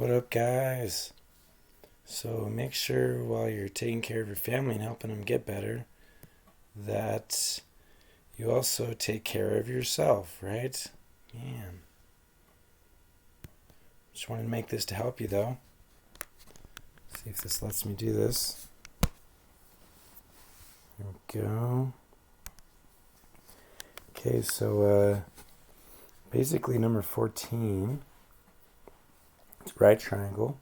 What up, guys? So make sure while you're taking care of your family and helping them get better, that you also take care of yourself, right? Man, just wanted to make this to help you, though. See if this lets me do this. There we go. Okay, so basically number 14, it's right triangle.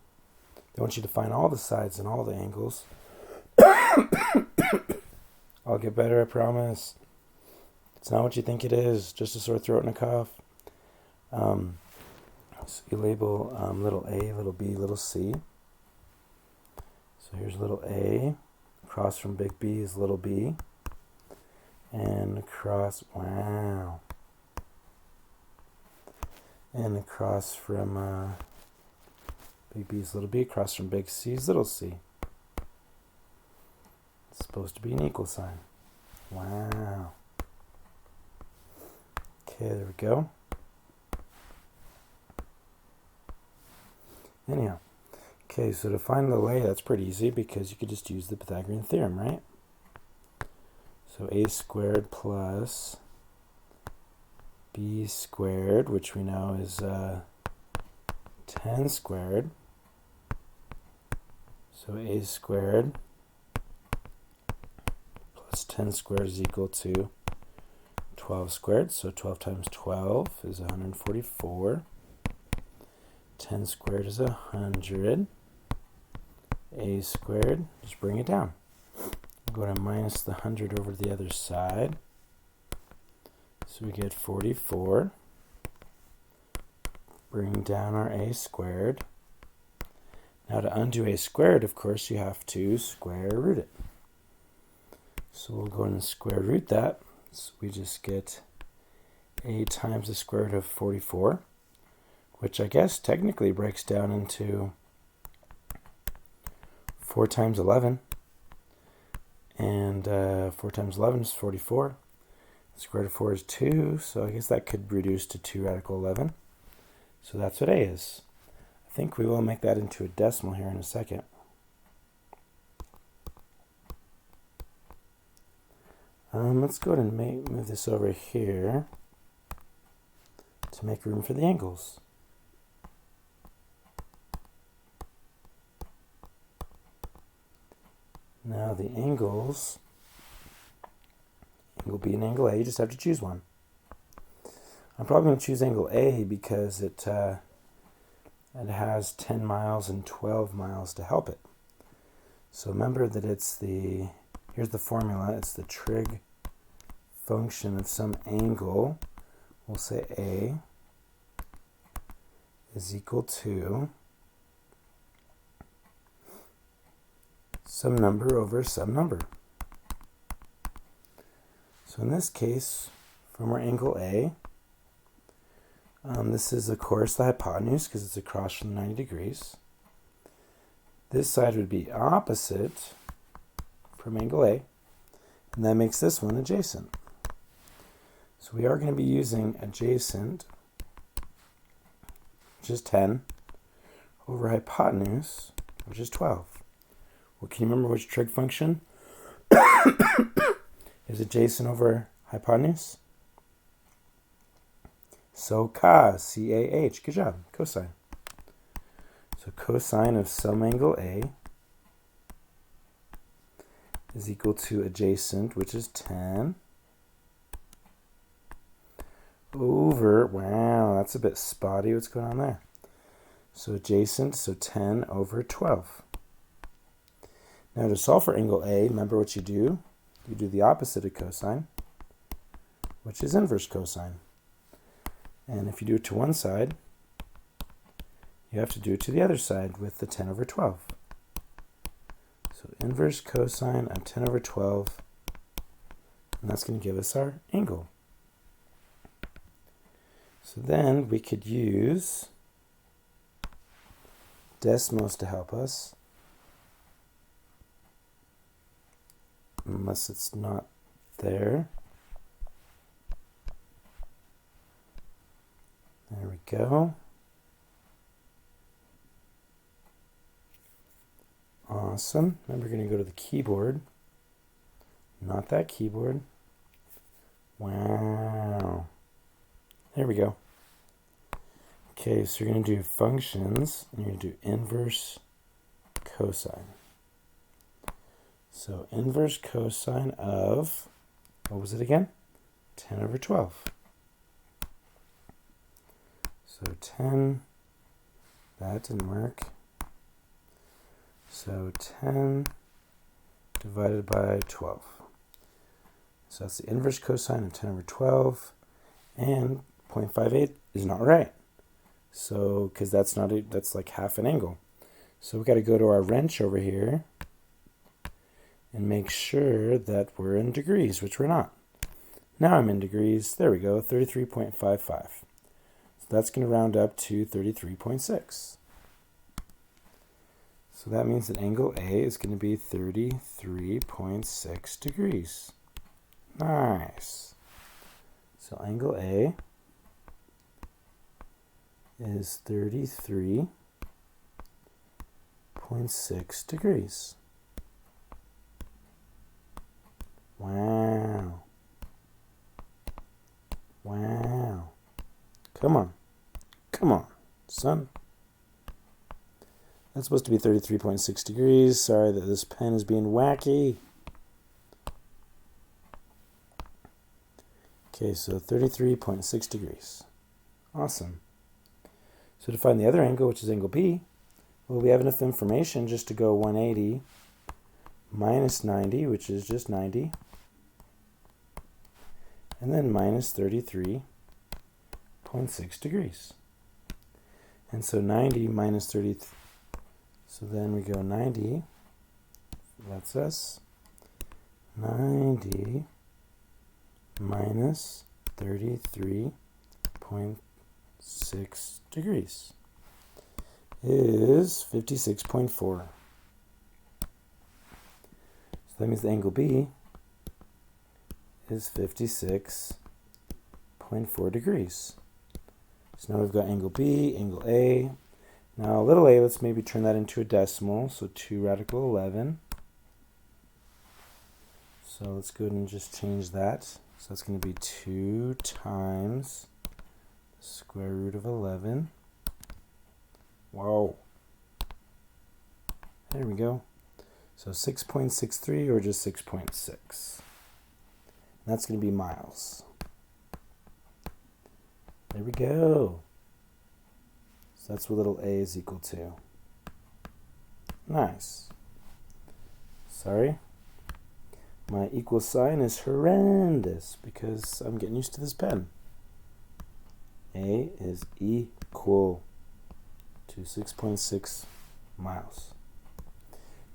They want you to find all the sides and all the angles. I'll get better, I promise. It's not what you think it is, just a sore throat and a cough. So you label little a, little b, little c. So here's little a. Across from big B is little b. And across, wow. And across from big B is little b. Across from big C is little c. It's supposed to be an equal sign. Wow. Okay, there we go. Anyhow, okay, so to find little a, that's pretty easy because you could just use the Pythagorean theorem, right? So a squared plus b squared, which we know is 10 squared. So a squared plus 10 squared is equal to 12 squared. So 12 times 12 is 144. 10 squared is 100. A squared, just bring it down. Go to minus the 100 over to the other side. So we get 44. Bring down our a squared. Now to undo a squared, of course, you have to square root it. So we'll go and square root that. So we just get a times the square root of 44, which I guess technically breaks down into 4 times 11. And 4 times 11 is 44. The square root of 4 is 2, so I guess that could reduce to 2 radical 11. So that's what a is. I think we will make that into a decimal here in a second. Let's go ahead and move this over here to make room for the angles. Now the angles, angle B and angle A, you just have to choose one. I'm probably going to choose angle A because it has 10 miles and 12 miles to help it. So remember that here's the formula, it's the trig function of some angle. We'll say A is equal to some number over some number. So in this case, from our angle A, this is of course the hypotenuse because it's across from 90 degrees. This side would be opposite from angle A, and that makes this one adjacent. So we are going to be using adjacent, which is 10, over hypotenuse, which is 12. Well, can you remember which trig function is adjacent over hypotenuse? So cos, C-A-H, good job, cosine. So cosine of some angle A is equal to adjacent, which is 10, over, wow, that's a bit spotty, what's going on there? So adjacent, so 10 over 12. Now to solve for angle A, remember what you do? You do the opposite of cosine, which is inverse cosine. And if you do it to one side, you have to do it to the other side with the 10 over 12. So inverse cosine of 10 over 12, and that's going to give us our angle. So then we could use decimals to help us, unless it's not there. There we go. Awesome. Remember, we're going to go to the keyboard. Not that keyboard. Wow. There we go. Okay, so you're going to do functions, and you're going to do inverse cosine. So inverse cosine of, what was it again? 10 over 12. So 10, that didn't work. So 10 divided by 12. So that's the inverse cosine of 10 over 12. And 0.58 is not right. So, because that's like half an angle. So we got to go to our wrench over here and make sure that we're in degrees, which we're not. Now I'm in degrees. There we go, 33.55. So that's going to round up to 33.6. So that means that angle A is going to be 33.6 degrees. Nice. So angle A is 33.6 degrees. Wow. Wow. Come on. Come on, son. That's supposed to be 33.6 degrees. Sorry that this pen is being wacky. Okay, so 33.6 degrees. Awesome. So to find the other angle, which is angle B, well, we have enough information just to go 180 minus 90, which is just 90, and then minus 33.6 degrees. And so 90 minus 30, so then we go 90, that's us, 90 minus 33.6 degrees is 56.4. So that means the angle B is 56.4 degrees. So now we've got angle B, angle A. Now little a, let's maybe turn that into a decimal. So 2 radical 11. So let's go ahead and just change that. So that's going to be 2 times the square root of 11. Whoa. There we go. So 6.63 or just 6.6. That's going to be miles. There we go. So that's what little a is equal to. Nice. Sorry. My equal sign is horrendous because I'm getting used to this pen. A is equal to 6.6 miles.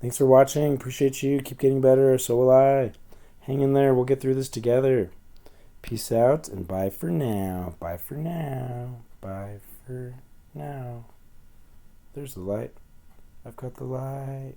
Thanks for watching. Appreciate you. Keep getting better. So will I. Hang in there. We'll get through this together. Peace out and bye for now. Bye for now. Bye for now. There's the light. I've got the light.